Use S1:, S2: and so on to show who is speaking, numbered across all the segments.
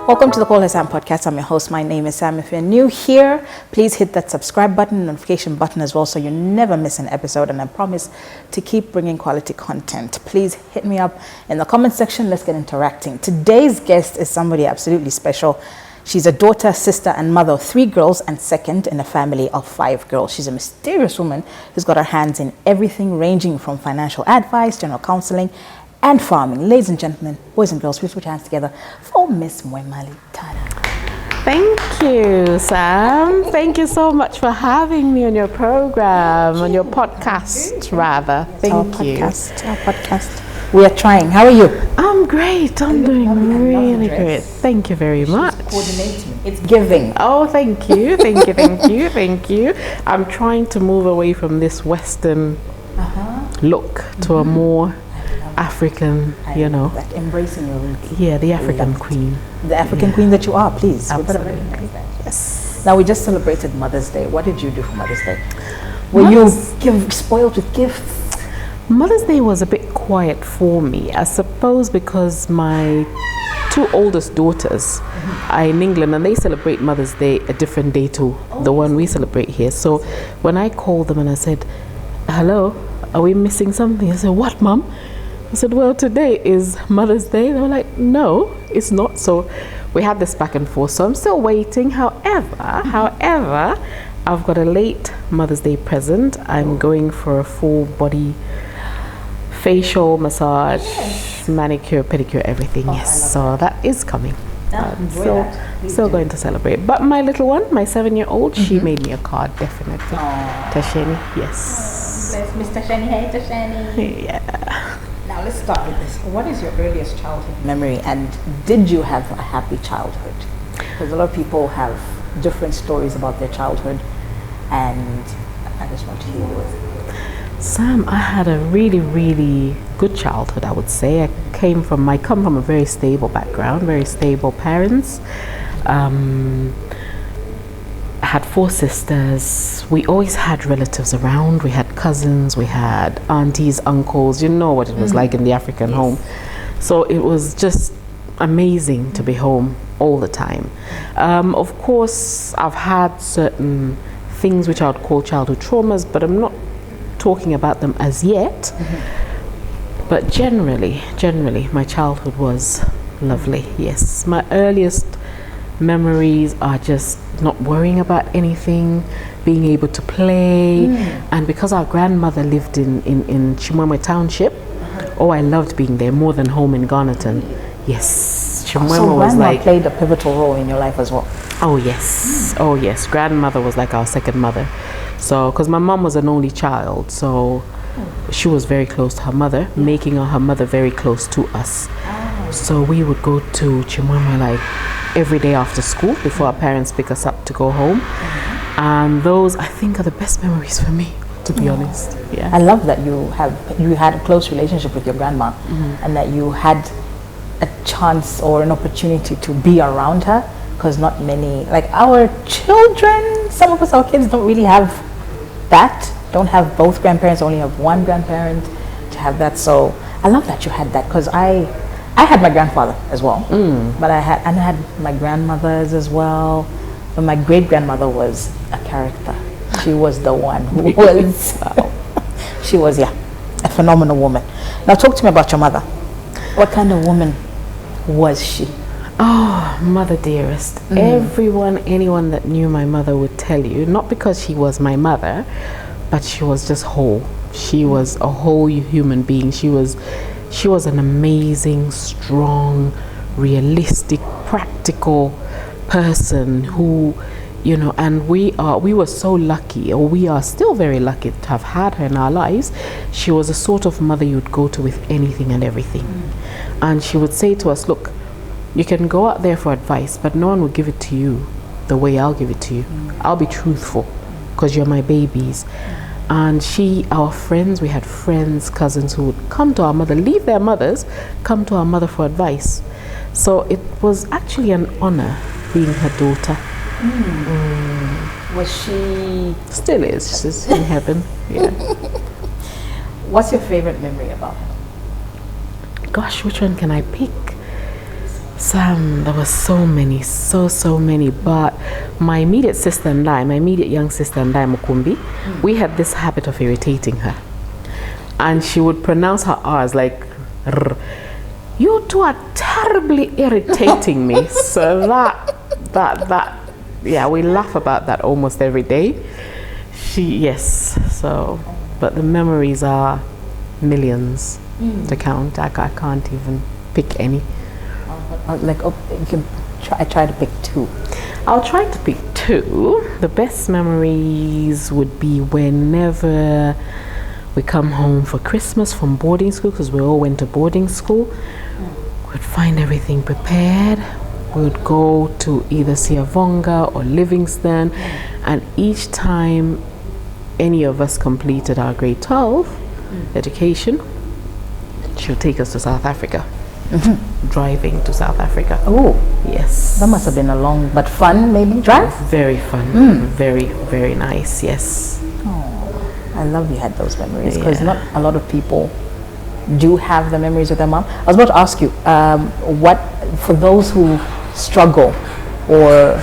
S1: Welcome to the Call Her Sam podcast. I'm your host. My name is Sam. If you're new here, please hit that subscribe button, notification button as well, so you never miss an episode. And I promise to keep bringing quality content. Please hit me up in the comment section. Let's get interacting. Today's guest is somebody absolutely special. She's a daughter, sister, and mother of 3 girls and second in a family of 5 girls. She's a mysterious woman who's got her hands in everything ranging from financial advice, general counseling, and farming. Ladies and gentlemen, boys and girls, please put your hands together for Miss Mwema Litana.
S2: Thank you, Sam. Thank you so much for having me on your program, on your podcast, rather. Thank you.
S1: Our podcast. We are trying. How are you?
S2: I'm great. I'm doing really great. Thank you very much.
S1: Coordinating. It's giving.
S2: Oh, thank you. Thank you. Thank you. Thank you. I'm trying to move away from this Western look to a more African, you know.
S1: Like embracing your roots.
S2: Yeah, the African queen.
S1: The African queen that you are, please.
S2: Absolutely.
S1: Yes. Now, we just celebrated Mother's Day. What did you do for Mother's Day? Were you spoiled with gifts?
S2: Mother's Day was a bit quiet for me, I suppose, because my 2 oldest daughters are in England and they celebrate Mother's Day a different day to the one we celebrate here. So when I called them and I said, hello, are we missing something? I said, what, Mum? I said, well, today is Mother's Day. They were like, no, it's not. So we had this back and forth. So I'm still waiting. However, I've got a late Mother's Day present. I'm going for a full body facial massage, manicure, pedicure, everything. Yes, so that is coming. Still going to celebrate. But my little one, my 7-year-old, she made me a card, definitely. Tashani, yes.
S1: Bless Miss Tashani. Hey, Tashani.
S2: Yeah.
S1: Now let's start with this. What is your earliest childhood memory, and did you have a happy childhood? Because a lot of people have different stories about their childhood, and I just want to hear yours.
S2: Sam, I had a really, really good childhood, I would say. I come from a very stable background, very stable parents. I had 4 sisters. We always had relatives around. We had cousins, we had aunties, uncles. You know what it was like in the African home. So it was just amazing to be home all the time. Of course, I've had certain things which I would call childhood traumas, but I'm not talking about them as yet. But generally, my childhood was lovely. Yes, my earliest memories are just not worrying about anything, being able to play. And because our grandmother lived in Mwema Township, I loved being there more than home in Garnerton. Yes,
S1: Mwema was like played a pivotal role in your life as well.
S2: Oh yes, grandmother was like our second mother. So because my mom was an only child, so she was very close to her mother, making her mother very close to us. So we would go to Mwema like every day after school before our parents pick us up to go home. And those, I think, are the best memories for me, to be honest. Yeah.
S1: I love that you had a close relationship with your grandma, and that you had a chance or an opportunity to be around her, because not many, like our children, some of us, our kids don't really have that, don't have both grandparents, only have one grandparent to have that. So I love that you had that, because I had my grandfather as well, but I had my grandmothers as well. But my great grandmother was a character. She was the one who was. She was a phenomenal woman. Now talk to me about your mother. What kind of woman was she?
S2: Oh, mother dearest. Anyone that knew my mother would tell you, not because she was my mother, but she was just whole. She was a whole human being. She was an amazing, strong, realistic, practical person who, you know, and we were so lucky, or we are still very lucky to have had her in our lives. She was a sort of mother you'd go to with anything and everything. And she would say to us, look, you can go out there for advice, but no one will give it to you the way I'll give it to you. I'll be truthful because you're my babies. And our friends, we had friends, cousins who would come to our mother, leave their mothers, come to our mother for advice. So it was actually an honor being her daughter.
S1: Was she?
S2: Still is. She's in heaven. Yeah.
S1: What's your favorite memory about her?
S2: Gosh, which one can I pick? Sam, there were so many, so many. But my immediate sister and I, my immediate young sister and I, Mukumbi, we had this habit of irritating her. And she would pronounce her R's like, R. You two are terribly irritating me. So that, yeah, we laugh about that almost every day. But the memories are millions to count. I can't even pick any.
S1: You can try to pick two.
S2: I'll try to pick two. The best memories would be whenever we come home for Christmas from boarding school, because we all went to boarding school. We'd find everything prepared. We would go to either Siavonga or Livingston, and each time any of us completed our grade 12 education, she would take us to South Africa. Driving to South Africa.
S1: Oh,
S2: yes.
S1: That must have been a long but fun, maybe, drive?
S2: Very fun. Very, very nice, yes.
S1: Oh, I love you had those memories, because not a lot of people do have the memories with their mom. I was about to ask you, what, for those who struggle or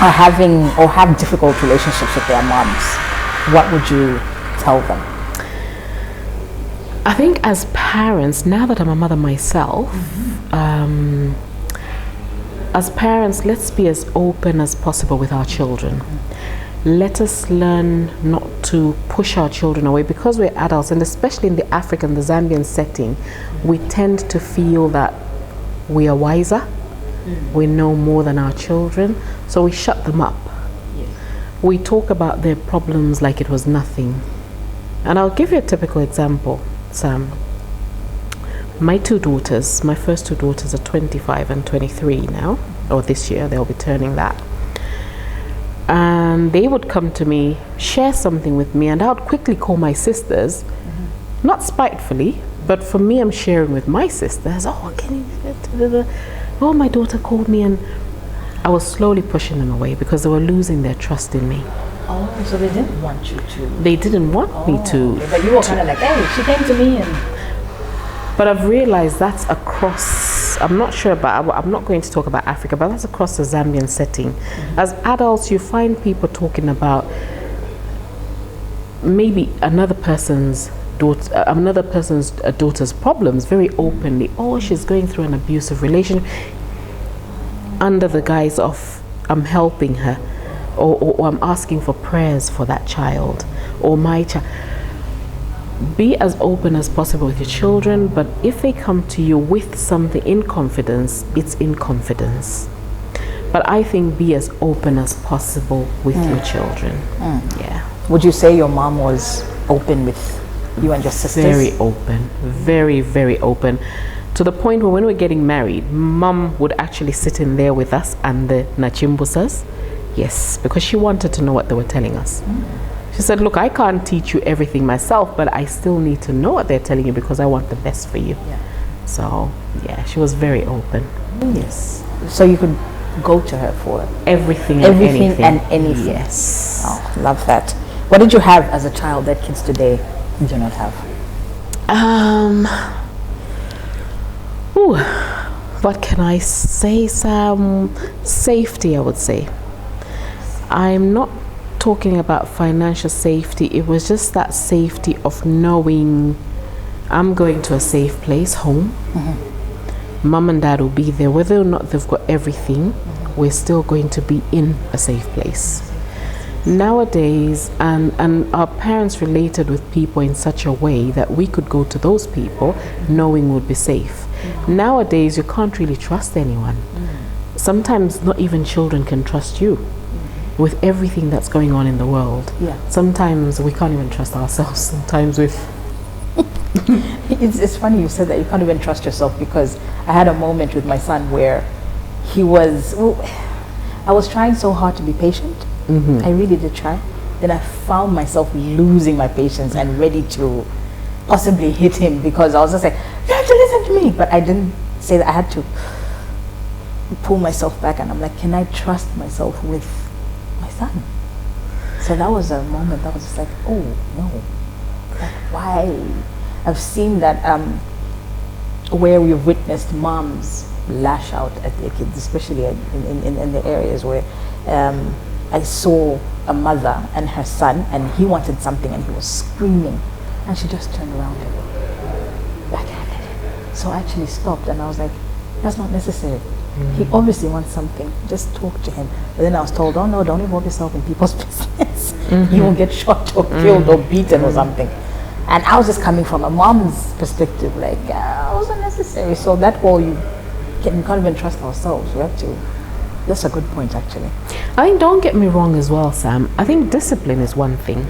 S1: are having or have difficult relationships with their moms, what would you tell them?
S2: I think as parents, now that I'm a mother myself, as parents, let's be as open as possible with our children. Let us learn not to push our children away, because we're adults, and especially in the African, the Zambian setting, we tend to feel that we are wiser, we know more than our children, so we shut them up. We talk about their problems like it was nothing. And I'll give you a typical example, Sam. My two daughters, my first two daughters are 25 and 23 now, or this year they'll be turning that. And they would come to me, share something with me, and I would quickly call my sisters, not spitefully, but for me, I'm sharing with my sisters. Oh, oh, my daughter called me, and I was slowly pushing them away because they were losing their trust in me.
S1: Oh, so they didn't want you to?
S2: They didn't want me to.
S1: But you were kind of like, hey, she came to me and...
S2: But I've realized that's across, I'm not sure about, I'm not going to talk about Africa, but that's across the Zambian setting. As adults, you find people talking about maybe another person's daughter's problems very openly. Oh, she's going through an abusive relationship, under the guise of I'm helping her, or I'm asking for prayers for that child, or my child. Be as open as possible with your children, but if they come to you with something in confidence, it's in confidence. But I think be as open as possible with your children. Yeah.
S1: Would you say your mom was open with you and your sisters?
S2: Very open, very, very open. To the point where when we're getting married, mom would actually sit in there with us and the Nachimbusas. Yes, because she wanted to know what they were telling us. She said, look, I can't teach you everything myself, but I still need to know what they're telling you because I want the best for you. So, yeah, she was very open. Yes.
S1: So you could go to her for
S2: everything
S1: and anything.
S2: Yes.
S1: Oh, love that. What did you have as a child that kids today do not have?
S2: What can I say, Sam? Safety, I would say. I'm not talking about financial safety. It was just that safety of knowing I'm going to a safe place, home. Mom and dad will be there. Whether or not they've got everything, we're still going to be in a safe place. Nowadays, and our parents related with people in such a way that we could go to those people knowing we'd be safe. Nowadays, you can't really trust anyone. Sometimes not even children can trust you. With everything that's going on in the world, sometimes we can't even trust ourselves. Sometimes
S1: it's funny you said that you can't even trust yourself, because I had a moment with my son where I was trying so hard to be patient. I really did try. Then I found myself losing my patience and ready to possibly hit him, because I was just like, you have to listen to me. But I didn't say that. I had to pull myself back, and I'm like, can I trust myself with my son? So that was a moment that was just like, oh no, like, why? I've seen that where we've witnessed moms lash out at their kids, especially in the areas where I saw a mother and her son, and he wanted something and he was screaming, and she just turned around and backhanded him. So I actually stopped and I was like, that's not necessary. He obviously wants something. Just talk to him. But then I was told, oh no, don't involve yourself in people's business. You will get shot or killed or beaten or something. And I was just coming from a mom's perspective, like, it wasn't necessary. So that whole, we can't even trust ourselves. We have to. That's a good point, actually.
S2: I think, don't get me wrong as well, Sam. I think discipline is one thing.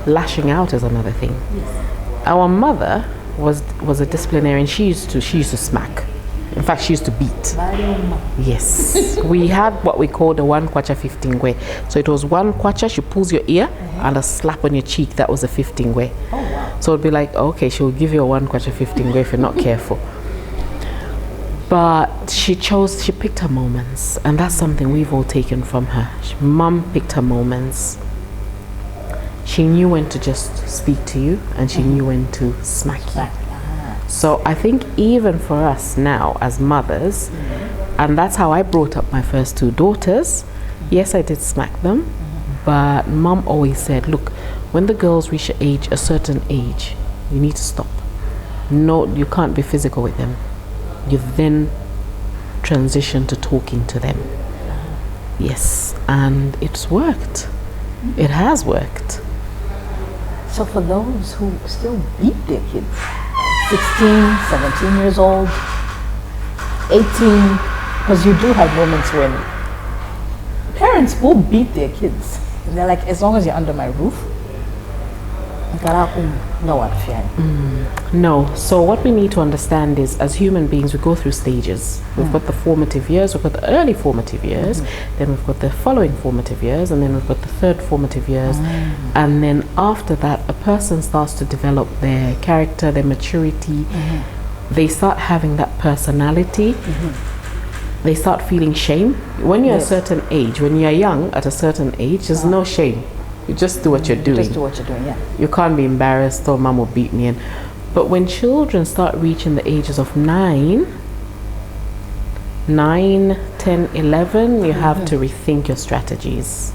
S2: Lashing out is another thing. Yes. Our mother was a disciplinarian. She used to smack. In fact, she used to beat. Yes. We had what we called a 1 kwacha 15 gwe. So it was 1 kwacha, she pulls your ear, and a slap on your cheek, that was a 15 gwe.
S1: Oh, wow.
S2: So it'd be like, okay, she'll give you a 1 kwacha 15 gwe if you're not careful. But she picked her moments, and that's something we've all taken from her. Mom picked her moments. She knew when to just speak to you, and she knew when to smack you. So I think even for us now as mothers, and that's how I brought up my first 2 daughters. Yes, I did smack them, but Mom always said, look, when the girls reach a certain age, you need to stop. No, you can't be physical with them. You then transition to talking to them. Yes, and it's worked. It has worked.
S1: So for those who still beat their kids, 16, 17 years old, 18, because you do have moments when parents will beat their kids. They're like, as long as you're under my roof,
S2: no. So what we need to understand is, as human beings, we go through stages. We've got the formative years, we've got the early formative years, then we've got the following formative years, and then we've got the third formative years. And then after that, a person starts to develop their character, their maturity. They start having that personality. They start feeling shame. When you're a certain age, when you're young at a certain age, there's no shame. You just do what you're doing.
S1: Just do what you're doing, yeah.
S2: You can't be embarrassed or mom will beat me. But when children start reaching the ages of 9, 10, 11, you have to rethink your strategies.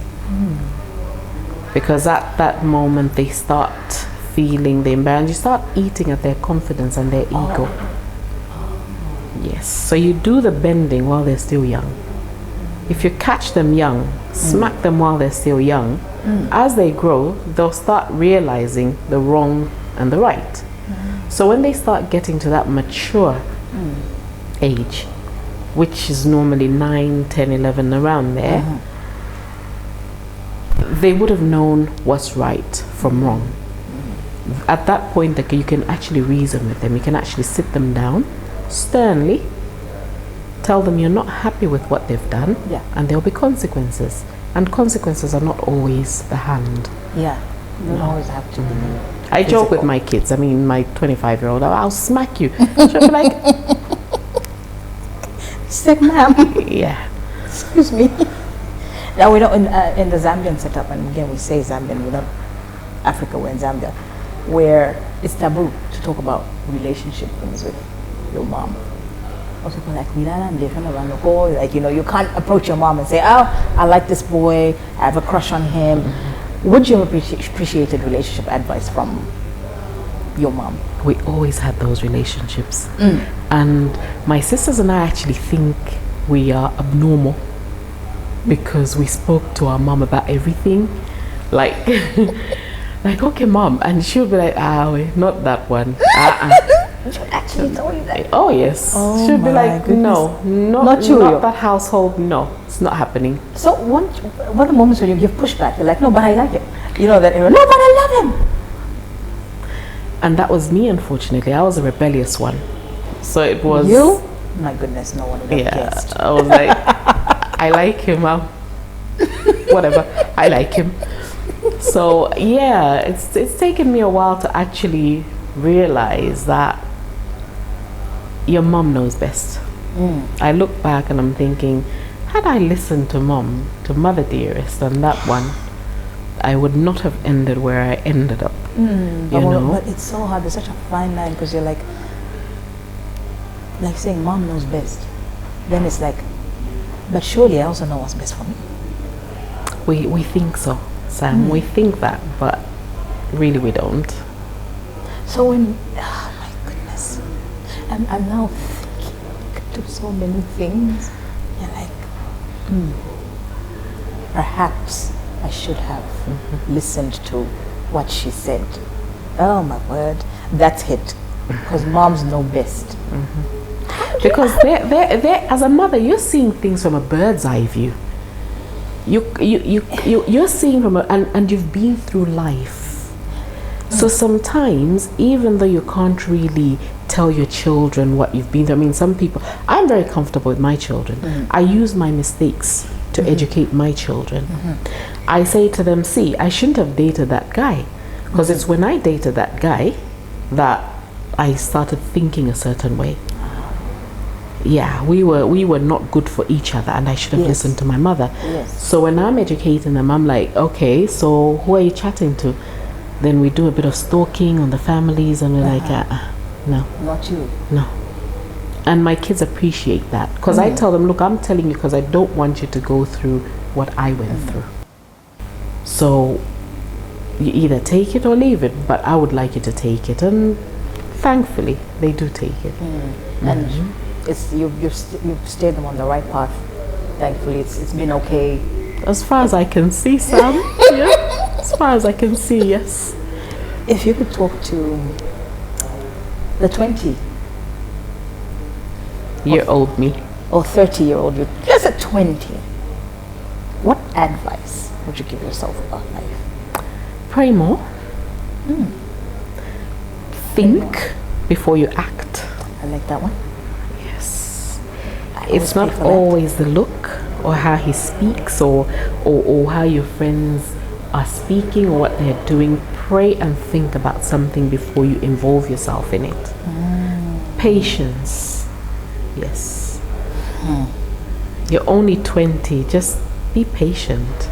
S2: Because at that moment they start feeling the embarrassment. You start eating at their confidence and their ego. Yes. So you do the bending while they're still young. If you catch them young, smack them while they're still young, as they grow, they'll start realizing the wrong and the right. So when they start getting to that mature age, which is normally 9, 10, 11, around there, they would have known what's right from wrong. At that point, you can actually reason with them. You can actually sit them down sternly, tell them you're not happy with what they've done, and there'll be consequences. And consequences are not always the hand.
S1: Yeah, you don't always have to be.
S2: I joke with my kids. I mean, my 25-year-old, I'll smack you. She'll be like,
S1: sick ma'am.
S2: Yeah.
S1: Excuse me. Now we know in the Zambian setup, and again we say Zambian, we're not Africa, we're in Zambia, where it's taboo to talk about relationship things with your mom. Also, like, like, you know, you can't approach your mom and say, oh, I like this boy, I have a crush on him. Would you have appreciated relationship advice from your mom?
S2: We always had those relationships. And my sisters and I actually think we are abnormal because we spoke to our mom about everything. Like, like, okay, mom. And she'll be like, wait, not that one.
S1: She actually told you that?
S2: Oh, yes.
S1: Oh,
S2: she'll be like,
S1: goodness.
S2: no, not that household, no, it's not happening.
S1: So what are the moments when you give pushback? You're like, no, but I like him. You know that era, no, but I love him.
S2: And that was me, unfortunately. I was a rebellious one. So it was...
S1: You? My goodness, no one would have guessed.
S2: I was like, I like him, whatever, I like him. So yeah, it's taken me a while to actually realize that your mom knows best. I look back and I'm thinking, had I listened to mom, to mother dearest, and that one, I would not have ended where I ended up. You know?
S1: But it's so hard. There's such a fine line because you're like saying mom knows best. then it's like, but surely I also know what's best for me.
S2: We think so, Sam. We think that, but really we don't.
S1: So when, oh my goodness, I'm now thinking I could do so many things. And like, perhaps I should have listened to what she said. Oh my word, that's hit. Because moms know best.
S2: Because they're, as a mother, you're seeing things from a bird's eye view. You're seeing from and you've been through life. So sometimes, even though you can't really tell your children what you've been through, I mean, some people, I'm very comfortable with my children. I use my mistakes to educate my children. I say to them, see, I shouldn't have dated that guy. Because it's when I dated that guy that I started thinking a certain way. Yeah, we were not good for each other, and I should have listened to my mother. So when I'm educating them, I'm like, okay, so who are you chatting to? Then we do a bit of stalking on the families, and we're like, no.
S1: Not you.
S2: No. And my kids appreciate that, because I tell them, look, I'm telling you because I don't want you to go through what I went through. So you either take it or leave it, but I would like you to take it, and thankfully they do take it.
S1: And it's you've steered them on the right path. Thankfully, it's been okay.
S2: As far as I can see, Sam. Yeah. As far as I can see, yes.
S1: If you could talk to the
S2: 20-year-old me
S1: or 30-year-old you, just at 20, what advice would you give yourself about life?
S2: Pray more. Think before you act.
S1: I like that one.
S2: Yes.
S1: I
S2: It's not always the look or how he speaks or how your friends are speaking or what they're doing. Pray and think about something before you involve yourself in it. Patience. Yes. You're only 20. Just be patient.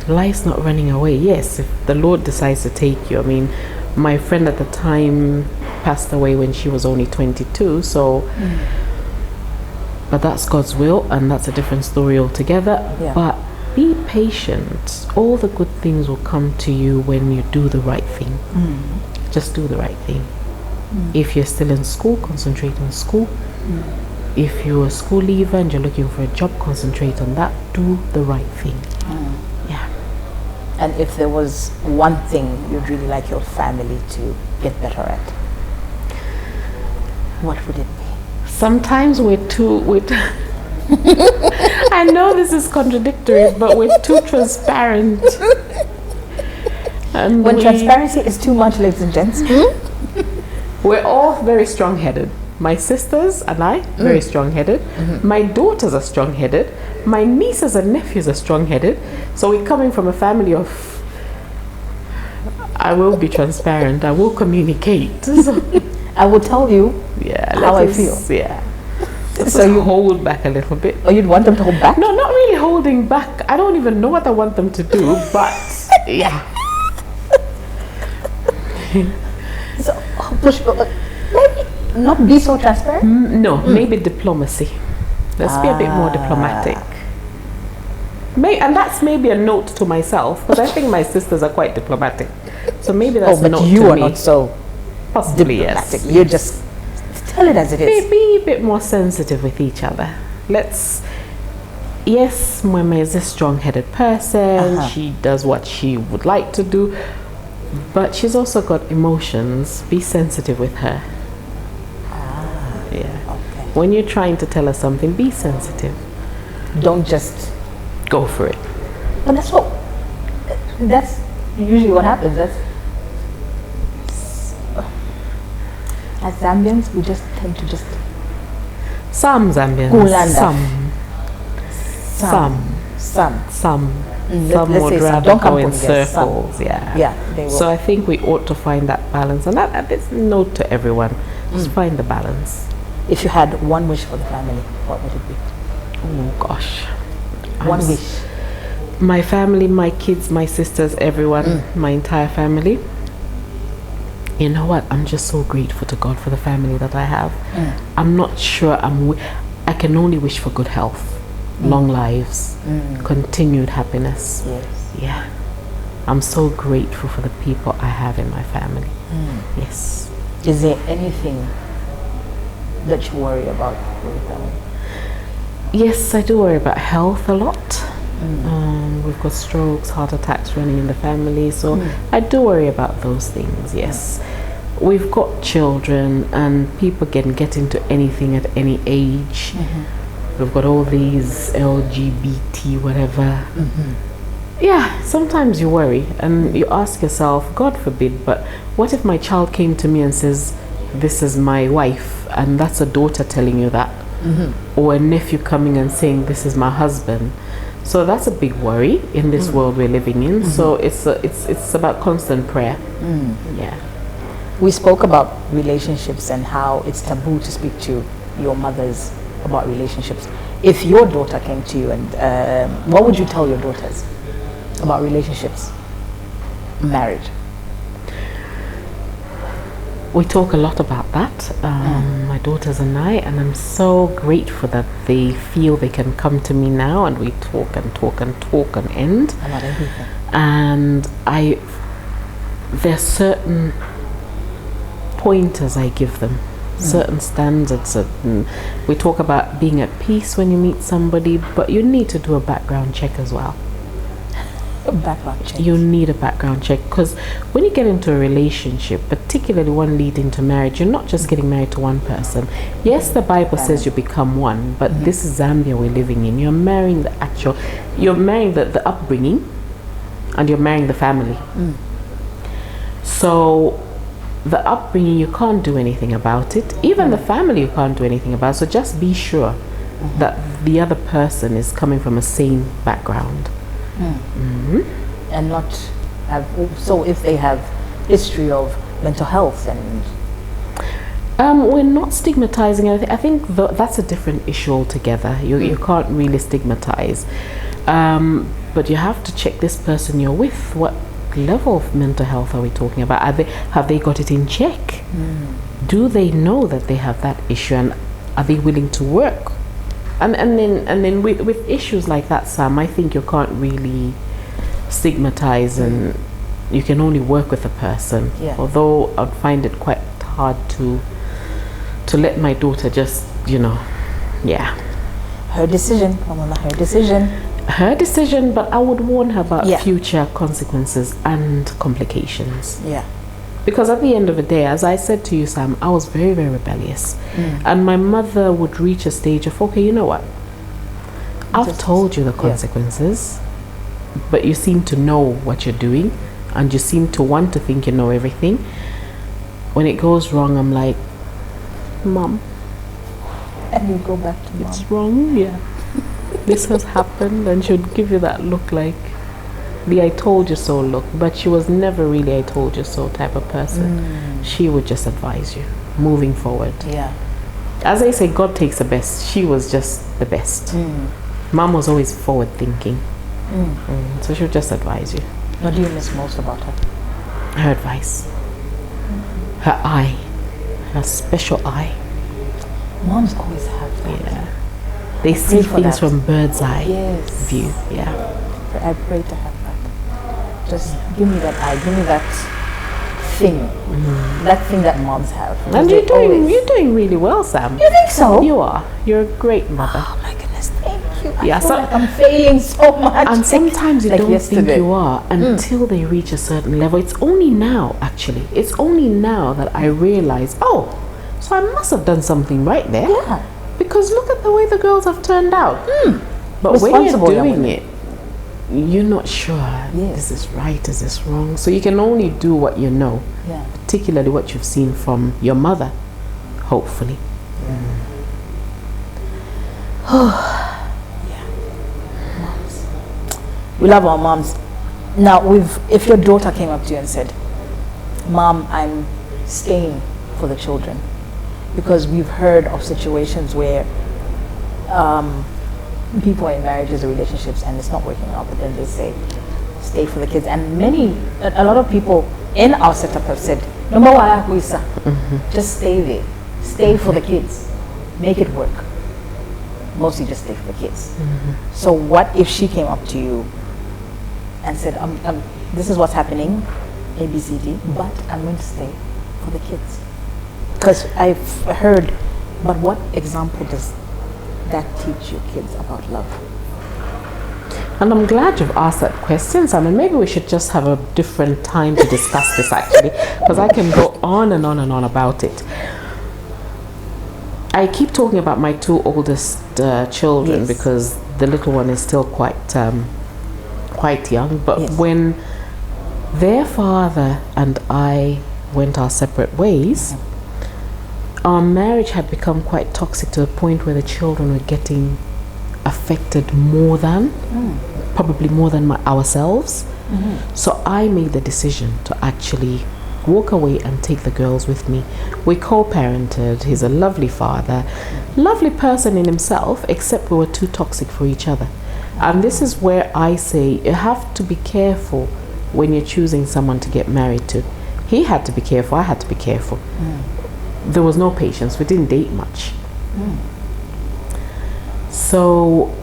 S2: Life's not running away. Yes, if the Lord decides to take you. I mean, my friend at the time passed away when she was only 22, so but that's God's will, and that's a different story altogether. But be patient. All the good things will come to you when you do the right thing. Just do the right thing. If you're still in school, concentrate on school. If you're a school leaver and you're looking for a job, concentrate on that. Do the right thing.
S1: And if there was one thing you'd really like your family to get better at, what would it be?
S2: Sometimes we're I know this is contradictory, but we're too transparent. And
S1: when transparency is too much, ladies and gents.
S2: We're all very strong-headed. My sisters and I, very strong-headed. My daughters are strong-headed. My nieces and nephews are strong-headed. So we're coming from a family of, I will be transparent, I will communicate. So,
S1: I will tell you how I feel.
S2: Yeah. So you hold back a little bit.
S1: Or you'd want them to hold back?
S2: No, not really holding back. I don't even know what I want them to do, but yeah.
S1: So push, maybe not be so transparent?
S2: No, maybe diplomacy. Let's be a bit more diplomatic. And that's maybe a note to myself, because I think my sisters are quite diplomatic. So maybe that's a note to me.
S1: But you are not so
S2: possibly
S1: diplomatic.
S2: Yes.
S1: You just tell it as it is.
S2: Be a bit more sensitive with each other. Yes, Mwema is a strong-headed person. She does what she would like to do, but she's also got emotions. Be sensitive with her. When you're trying to tell her something, be sensitive.
S1: Don't just
S2: go for it.
S1: But that's usually what happens. As Zambians, we just tend to just...
S2: Some Zambians. Some. Some would rather go in circles. Yeah, they will. So I think we ought to find that balance. And that is a note to everyone. Just find the balance.
S1: If you had one wish for the family, what would it be?
S2: Oh gosh.
S1: One wish.
S2: My family, my kids, my sisters, everyone, my entire family. You know what? I'm just so grateful to God for the family that I have. I'm not sure I can only wish for good health, long lives, continued happiness.
S1: Yes.
S2: Yeah. I'm so grateful for the people I have in my family. Yes.
S1: Is there anything that you worry about with your family?
S2: Yes, I do worry about health a lot. We've got strokes, heart attacks running in the family, so I do worry about those things, yes. We've got children, and people can get into anything at any age. We've got all these LGBT whatever. Yeah, sometimes you worry and you ask yourself, God forbid, but what if my child came to me and says, this is my wife, and that's a daughter telling you that? Or a nephew coming and saying, this is my husband. So that's a big worry in this world we're living in. So it's about constant prayer. Yeah.
S1: We spoke about relationships and how it's taboo to speak to your mothers about relationships. If your daughter came to you, and what would you tell your daughters about relationships, marriage?
S2: We talk a lot about that, my daughters and I, and I'm so grateful that they feel they can come to me now, and we talk and talk and talk and end.
S1: About everything.
S2: And there's certain pointers I give them, certain standards. We talk about being at peace when you meet somebody, but you need to do a background check as well.
S1: A background check.
S2: You need a background check, because when you get into a relationship, particularly one leading to marriage, you're not just getting married to one person. Yes, the Bible says you become one, but this is Zambia we're living in. You're marrying you're marrying the upbringing, and you're marrying the family. So the upbringing, you can't do anything about it. Even the family, you can't do anything about. So just be sure that the other person is coming from a sane background. And
S1: not have, so if they have history of mental health and
S2: we're not stigmatizing anything. I think that's a different issue altogether. You can't really stigmatize, but you have to check this person you're with. What level of mental health are we talking about? Have they got it in check? Do they know that they have that issue, and are they willing to work? And then with issues like that, Sam, I think you can't really stigmatize, and you can only work with a person. Although I'd find it quite hard to let my daughter just,
S1: her decision,
S2: her decision, but I would warn her about future consequences and complications. Because at the end of the day, as I said to you, Sam, I was very, very rebellious. And my mother would reach a stage of, okay, you know what? I've told you the consequences, but you seem to know what you're doing, and you seem to want to think you know everything. When it goes wrong, I'm like, Mom.
S1: And you go back to Mom.
S2: It's wrong, this has happened, and she would give you that look like the I told you so look, but she was never really I told you so type of person. She would just advise you moving forward. As I say, God takes the best. She was just the best. Mom was always forward thinking. So she would just advise you.
S1: What do you miss most about her?
S2: Her advice. Her eye. Her special eye.
S1: Moms always have that.
S2: They see things from bird's eye view.
S1: I pray to have that. Just give me that eye, give me that thing. That thing that moms have.
S2: And you're doing really well, Sam.
S1: You think so?
S2: You are. You're a great mother.
S1: Oh my goodness, thank you. I feel like I'm failing so much.
S2: And sometimes you don't think you are until they reach a certain level. It's only now, actually. It's only now that I realize, so I must have done something right there. Because look at the way the girls have turned out. But when you're doing it, you're not sure, is this right, is this wrong? So you can only do what you know, particularly what you've seen from your mother, hopefully.
S1: Moms. We love our moms. Now, if your daughter came up to you and said, Mom, I'm staying for the children, because we've heard of situations where people are in marriages or relationships and it's not working out, but then they say stay for the kids, and a lot of people in our setup have said, just stay there, stay for the kids, make it work. mostly just stay for the kids. So what if she came up to you and said, this is what's happening, A, B, C, D, but I'm going to stay for the kids? Because I've heard, but what example does that teach your kids about love?
S2: And I'm glad you've asked that question, Simon. Maybe we should just have a different time to discuss this, actually, because I can go on and on and on about it. I keep talking about my two oldest children, because the little one is still quite young. But when their father and I went our separate ways, our marriage had become quite toxic to the point where the children were getting affected more than, probably more than ourselves. So I made the decision to actually walk away and take the girls with me. We co-parented. He's a lovely father, lovely person in himself, except we were too toxic for each other. And this is where I say you have to be careful when you're choosing someone to get married to. He had to be careful, I had to be careful. There was no patience, we didn't date much. So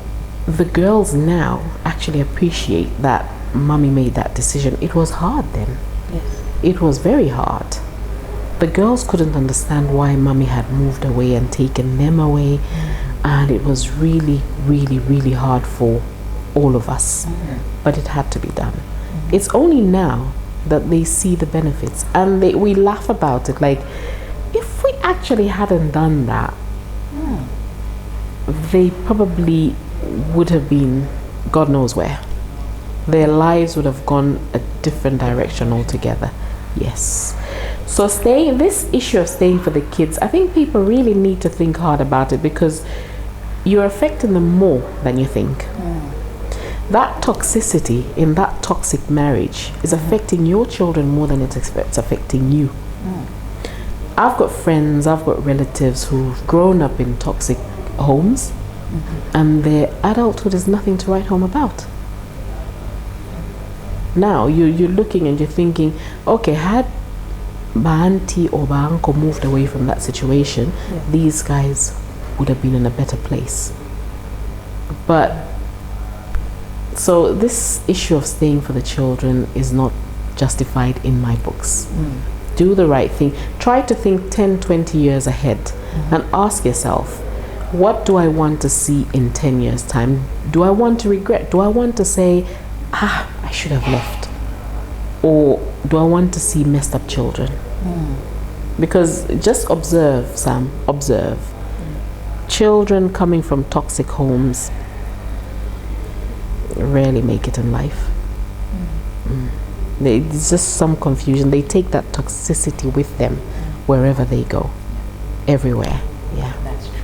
S2: the girls now actually appreciate that mommy made that decision. It was hard then.
S1: Yes.
S2: It was very hard. The girls couldn't understand why mommy had moved away and taken them away. And it was really, really, really hard for all of us. But it had to be done. It's only now that they see the benefits. And we laugh about it. Like, if we actually hadn't done that, they probably would have been God knows where. Their lives would have gone a different direction altogether. Yes. So this issue of staying for the kids, I think people really need to think hard about it, because you're affecting them more than you think. That toxicity in that toxic marriage is affecting your children more than it's affecting you. I've got friends, I've got relatives who've grown up in toxic homes, and their adulthood is nothing to write home about. Now you're looking and you're thinking, okay, had my auntie or my uncle moved away from that situation, these guys would have been in a better place. But so this issue of staying for the children is not justified in my books. Do the right thing. Try to think 10, 20 years ahead and ask yourself, what do I want to see in 10 years' time? Do I want to regret? Do I want to say, I should have left? Or do I want to see messed up children? Because just observe, Sam, observe. Children coming from toxic homes rarely make it in life. There's just some confusion. They take that toxicity with them wherever they go, everywhere. Yeah.
S1: That's true.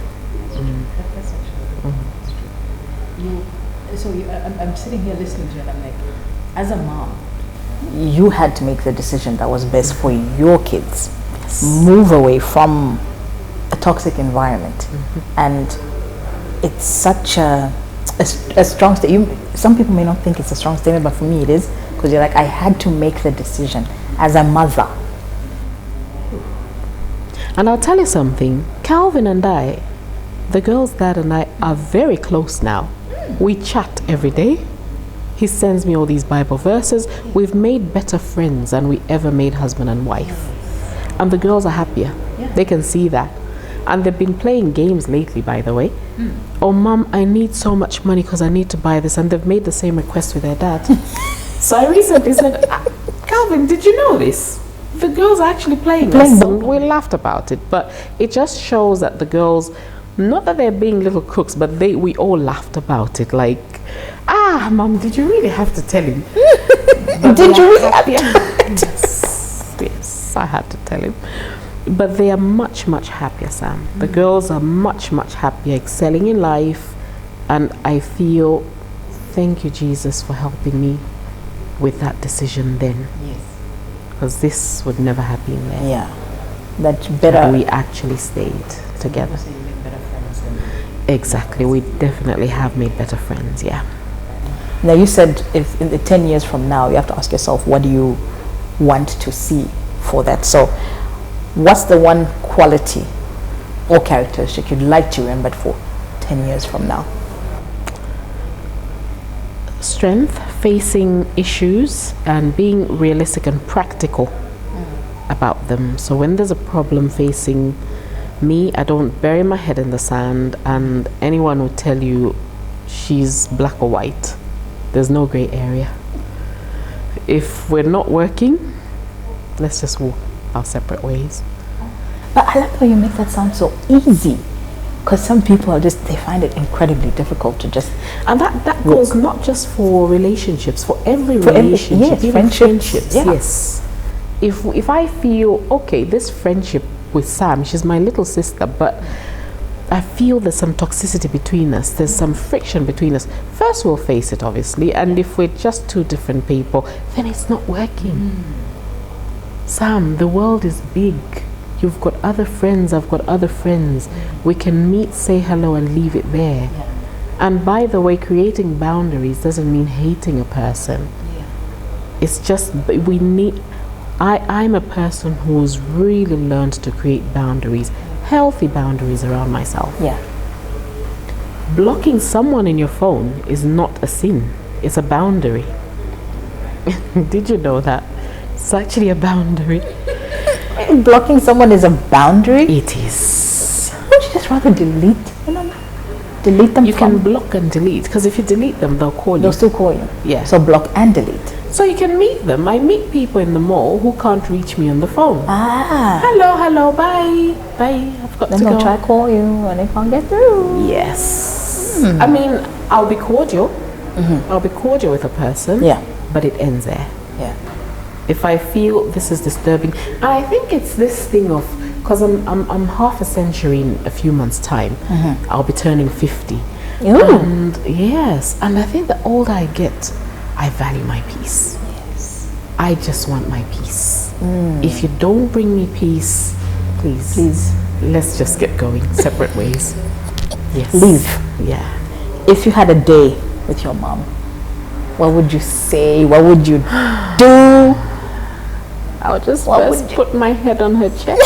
S1: That's actually that's true. I'm sitting here listening to you, and I'm like, as a mom, you had to make the decision that was best for your kids. Move away from a toxic environment, and it's such a strong statement. Some people may not think it's a strong statement, but for me it is, because you're like, I had to make the decision as a mother.
S2: And I'll tell you something, Calvin and I, the girl's dad and I, are very close now. We chat every day. He sends me all these Bible verses. We've made better friends than we ever made husband and wife. And the girls are happier. They can see that. And they've been playing games lately, by the way. Oh, Mom, I need so much money because I need to buy this. And they've made the same request with their dad. So I recently said, Calvin, did you know this? The girls are actually playing this. And we laughed about it. But it just shows that the girls, not that they're being little crooks, but we all laughed about it. Like, Mom, did you really have to tell him?
S1: Did you really have to?
S2: Yes, I had to tell him. But they are much, much happier, Sam. The girls are much, much happier, excelling in life. And I feel, thank you, Jesus, for helping me with that decision then.
S1: Yes.
S2: Because this would never have been there.
S1: Yeah. That's better.
S2: We actually stayed together.
S1: So you made better friends than
S2: Exactly. We definitely have made better friends, yeah.
S1: Now you said if in the 10 years from now, you have to ask yourself, what do you want to see for that? So what's the one quality or characteristic you'd like to be remembered for 10 years from now?
S2: Strength, facing issues and being realistic and practical about them. So when there's a problem facing me, I don't bury my head in the sand, and anyone will tell you she's black or white. There's no gray area. If we're not working, let's just walk our separate ways.
S1: But I like how you make that sound so easy, because some people they find it incredibly difficult to just.
S2: And that goes not just for relationships, for every relationship,
S1: yes,
S2: even
S1: friendships. Yeah.
S2: Yes. If I feel okay, this friendship with Sam, she's my little sister, but I feel there's some toxicity between us. There's some friction between us. First, we'll face it, obviously, and if we're just two different people, then it's not working. Sam, the world is big. You've got other friends, I've got other friends. We can meet, say hello, and leave it there.
S1: Yeah.
S2: And by the way, creating boundaries doesn't mean hating a person.
S1: Yeah.
S2: It's just we need. I'm a person who's really learned to create boundaries, healthy boundaries around myself.
S1: Yeah.
S2: Blocking someone in your phone is not a sin. It's a boundary. Did you know that? It's actually a boundary.
S1: Blocking someone is a boundary?
S2: It is.
S1: Would you just rather delete them?
S2: You can block and delete, because if you delete them, they'll call you.
S1: They'll still call you.
S2: Yeah.
S1: So block and delete.
S2: So you can meet them. I meet people in the mall who can't reach me on the phone.
S1: Ah.
S2: Hello, bye. I've got
S1: Then
S2: to
S1: they'll
S2: go.
S1: try to call you and they can't get through.
S2: Yes. I mean, I'll be cordial. I'll be cordial with a person.
S1: Yeah.
S2: But it ends there.
S1: Yeah.
S2: If I feel this is disturbing, and I think it's this thing of, because I'm half a century in a few months' time. I'll be turning 50.
S1: Ooh.
S2: And yes, and I think the older I get, I value my peace.
S1: Yes.
S2: I just want my peace. If you don't bring me peace, please, let's just get going separate ways. Yes.
S1: Leave.
S2: Yeah.
S1: If you had a day with your mom, what would you say? What would you do?
S2: I'll just
S1: What
S2: first
S1: would you-
S2: put my head on her chest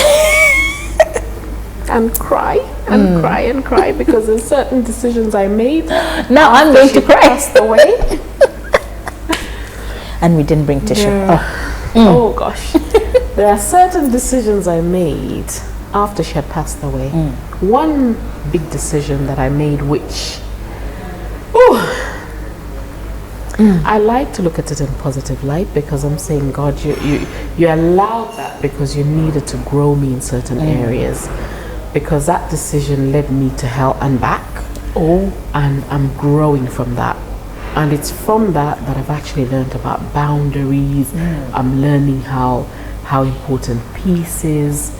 S2: and cry and cry and cry, because there's certain decisions I made.
S1: Now I'm going to cry.
S2: Passed away.
S1: And we didn't bring tissue.
S2: Oh gosh. There are certain decisions I made after she had passed away. One big decision that I made, which I like to look at it in positive light, because I'm saying, God, you allowed that because you needed to grow me in certain areas, because that decision led me to hell and back. And I'm growing from that. And it's from that I've actually learned about boundaries. I'm learning how important peace is.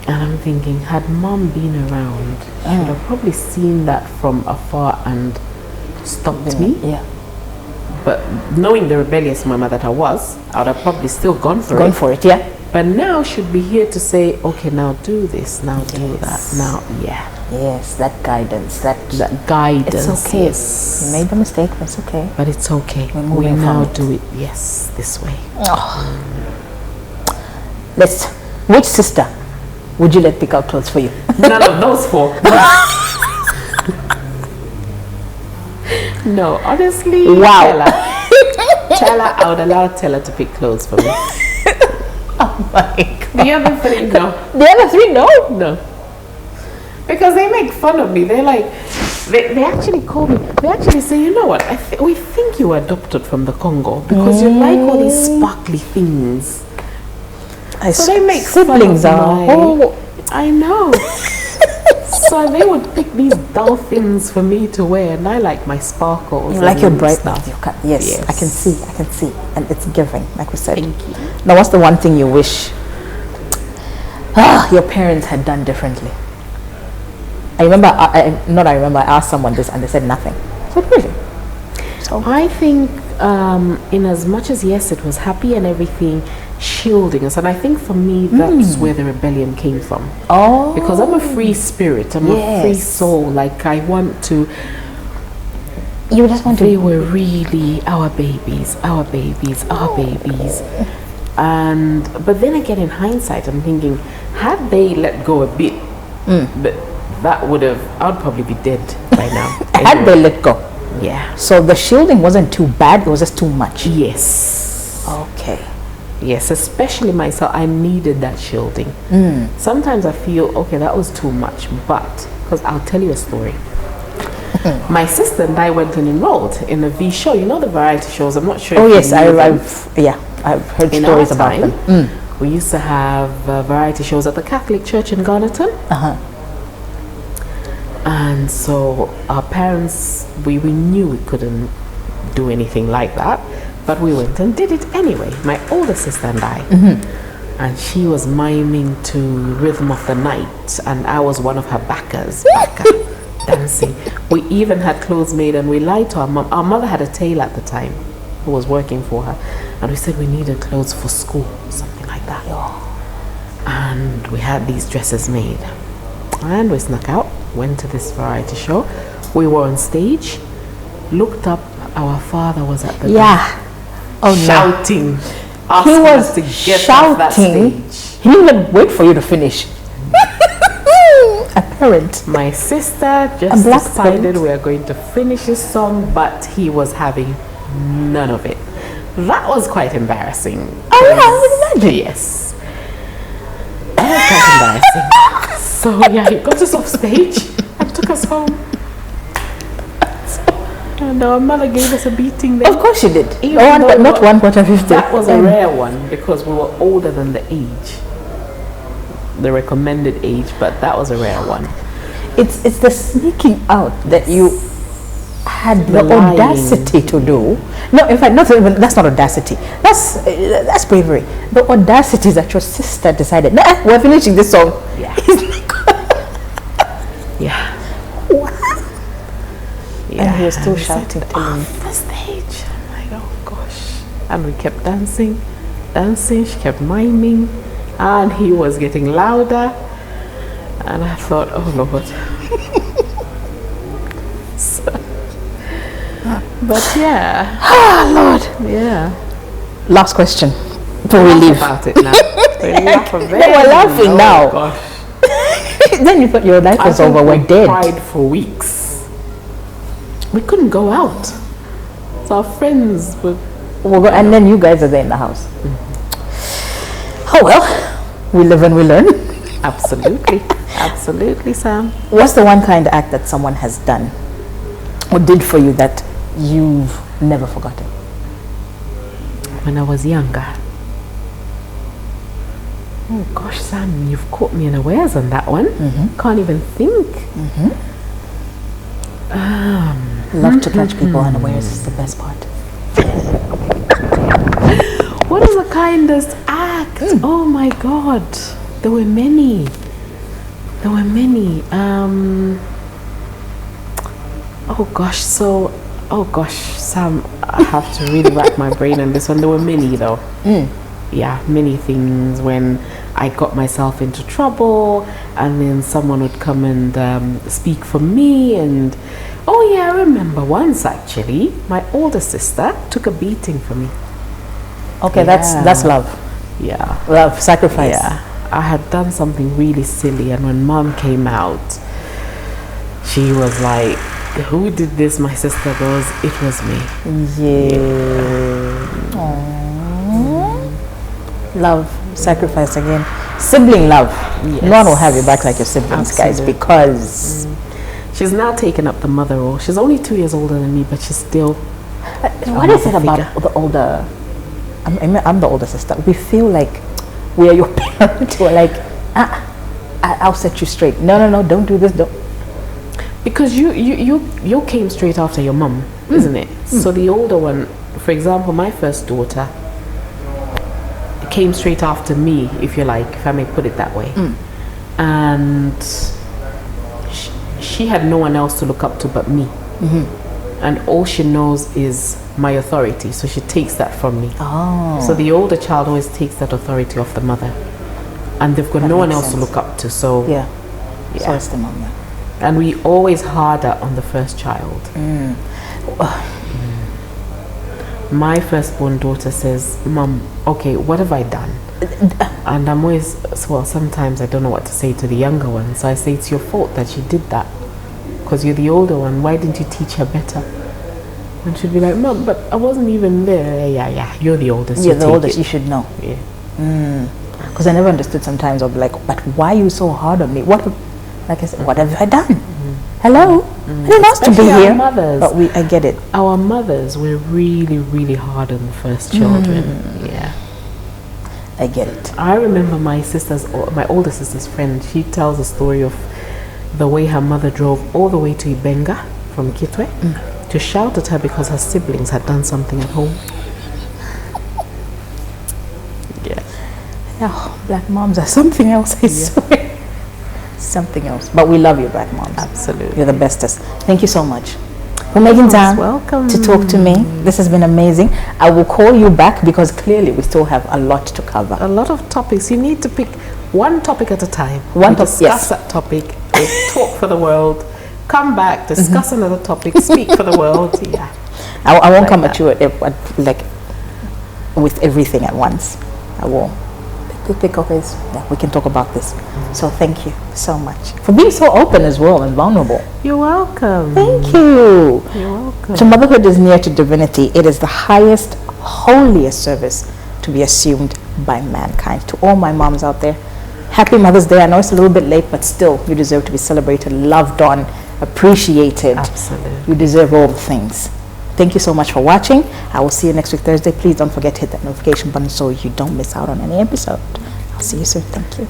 S2: And I'm thinking, had Mom been around, she would have probably seen that from afar and stopped me.
S1: Yeah.
S2: But knowing the rebellious mama that I was, I would have probably still gone for it.
S1: Yeah.
S2: But now she'd be here to say, okay, now do this, now do that, now,
S1: Yes, that guidance, that
S2: guidance.
S1: it's okay.
S2: Yes.
S1: You made the mistake, that's okay.
S2: But it's okay.
S1: We're
S2: We
S1: moving
S2: now
S1: from it.
S2: do it, yes, this way.
S1: Which sister would you let pick out clothes for you?
S2: None of those four. No, honestly.
S1: Wow.
S2: Tella, I would allow Tella to pick clothes for me.
S1: Oh my God.
S2: The other three, no.
S1: The other three, no?
S2: No. Because they make fun of me. They're like, they actually call me. They actually say, you know what? We think you were adopted from the Congo because you like all these sparkly things. So they make
S1: siblings
S2: fun of
S1: are.
S2: my-
S1: Oh,
S2: I know. So they would pick these dull things for me to wear, and I like my sparkles.
S1: you like your
S2: and
S1: bright
S2: stuff.
S1: Yes,
S2: Yes.
S1: I can see, and it's giving, like we said.
S2: Thank you.
S1: Now, what's the one thing you wish your parents had done differently? I asked someone this, and they said nothing. So really? So
S2: I think, in as much as yes, it was happy and everything, shielding us, and I think for me that's where the rebellion came from.
S1: oh,
S2: Because I'm a free spirit, I'm a free
S1: Yes.
S2: soul. Like I want to.
S1: you just want
S2: They
S1: to.
S2: were really our babies, our babies, our babies. But then again, in hindsight, I'm thinking, had they let go a bit, but I would probably be dead by now.
S1: Had they let go?
S2: Yeah.
S1: So the shielding wasn't too bad, it was just too much.
S2: Yes.
S1: Okay.
S2: Yes, especially myself, I needed that shielding. Sometimes I feel, okay, that was too much, but, because I'll tell you a story. My sister and I went and enrolled in a V show. You know the variety shows? I'm not sure.
S1: Oh,
S2: if
S1: yes, I've heard
S2: in
S1: stories
S2: our
S1: about
S2: time,
S1: them.
S2: we used to have variety shows at the Catholic Church in Garnerton. And so our parents, we knew we couldn't do anything like that, but we went and did it anyway, my older sister and I. And she was miming to Rhythm of the Night, and I was one of her backers, dancing. We even had clothes made, and we lied to our mom. Our mother had a tailor at the time who was working for her, and we said we needed clothes for school, something like that. And we had these dresses made, and we snuck out, went to this variety show. We were on stage, looked up, our father was at the door, shouting,
S1: he was
S2: us to get off that
S1: shouting.
S2: stage.
S1: He didn't even wait for you to finish. A parent.
S2: My sister just decided we are going to finish his song, but he was having none of it. That was quite embarrassing.
S1: Oh yeah, I would imagine.
S2: Yes. That was quite embarrassing. So yeah, he got us off stage and took us home. And our mother gave us a beating there.
S1: Of course she did.
S2: Not
S1: 1/450.
S2: That was a rare one because we were older than the age, the recommended age, but that was a rare one.
S1: It's the sneaking out that you had the
S2: lying.
S1: audacity to do. No, in fact, not even, that's not audacity. That's bravery. The audacity is that your sister decided, nah, we're finishing this song.
S2: Yeah. Yeah. Yeah.
S1: And he was still shouting,
S2: off the stage. I'm like, oh gosh. And we kept dancing. She kept miming, and he was getting louder. And I thought, oh Lord. But yeah.
S1: Lord.
S2: Yeah.
S1: Last question before we leave.
S2: About it now.
S1: We're laughing now.
S2: Gosh.
S1: Then you thought your life was over. We're dead.
S2: Cried for weeks. We couldn't go out. So our friends were.
S1: And then you guys are there in the house. Oh well, we live and we learn.
S2: Absolutely. Absolutely, Sam.
S1: What's the one kind act that someone has done or did for you that you've never forgotten?
S2: When I was younger. Oh gosh, Sam, you've caught me unawares on that one. Can't even think.
S1: Love to catch people unawares is the best part.
S2: What is the kindest act? Oh my God, there were many. Oh gosh, Sam, I have to really rack my brain on this one. There were many though. Yeah, many things when I got myself into trouble, and then someone would come and speak for me. And oh yeah, I remember once actually, my older sister took a beating for me.
S1: Okay, that's love.
S2: Yeah,
S1: love, sacrifice.
S2: Yeah, I had done something really silly, and when Mom came out, she was like, "Who did this?" My sister goes, "It was me."
S1: Yeah. Love, sacrifice again. Sibling love.
S2: Yes.
S1: No one will have you back like your siblings, guys, because
S2: she's now taken up the mother role. She's only 2 years older than me, but she's still.
S1: What is it about the older? I'm the older sister. We feel like we are your parents. We're like, I'll set you straight. No, don't do this. Don't.
S2: Because you came straight after your mum, isn't it? So the older one, for example, my first daughter came straight after me, if you like, if I may put it that way. And she had no one else to look up to but me. And all she knows is my authority, so she takes that from me. So the older child always takes that authority off the mother, and they've got no one else to look up to. So
S1: so it's the mom.
S2: And we always harder on the first child. My firstborn daughter says, "Mom, okay, what have I done?" And I'm always, well, sometimes I don't know what to say to the younger ones. So I say, it's your fault that she did that. Because you're the older one. Why didn't you teach her better? And she'd be like, Mom, but I wasn't even there. Yeah, you're the oldest.
S1: You're the oldest, you should know.
S2: Yeah.
S1: Because I never understood sometimes of like, but why are you so hard on me? Like I said, what have I done? Hello? I didn't ask to be
S2: Especially
S1: here.
S2: our mothers.
S1: But I get it.
S2: Our mothers were really, really hard on the first children. Yeah.
S1: I get it.
S2: I remember my older sister's friend, she tells a story of the way her mother drove all the way to Ibenga from Kitwe to shout at her because her siblings had done something at home. Yeah.
S1: Oh, black moms are something else, I swear. Something else. But we love you, black moms.
S2: Absolutely.
S1: You're the bestest. Thank you so much for making time to talk to me. This has been amazing. I will call you back because clearly we still have a lot to cover.
S2: A lot of topics. You need to pick one topic at a time. Discuss that topic. Talk for the world. Come back. Discuss another topic. Speak for the world. Yeah.
S1: I won't come at you like with everything at once. I will pick up this. Yeah, we can talk about this. So thank you so much for being so open as well and vulnerable.
S2: You're welcome.
S1: Thank you.
S2: You're welcome.
S1: So motherhood is near to divinity. It is the highest, holiest service to be assumed by mankind. To all my moms out there, happy Mother's Day. I know it's a little bit late, but still, you deserve to be celebrated, loved on, appreciated.
S2: Absolutely.
S1: You deserve all the things. Thank you so much for watching. I will see you next week, Thursday. Please don't forget to hit that notification button so you don't miss out on any episode. I'll see you soon. Thank you.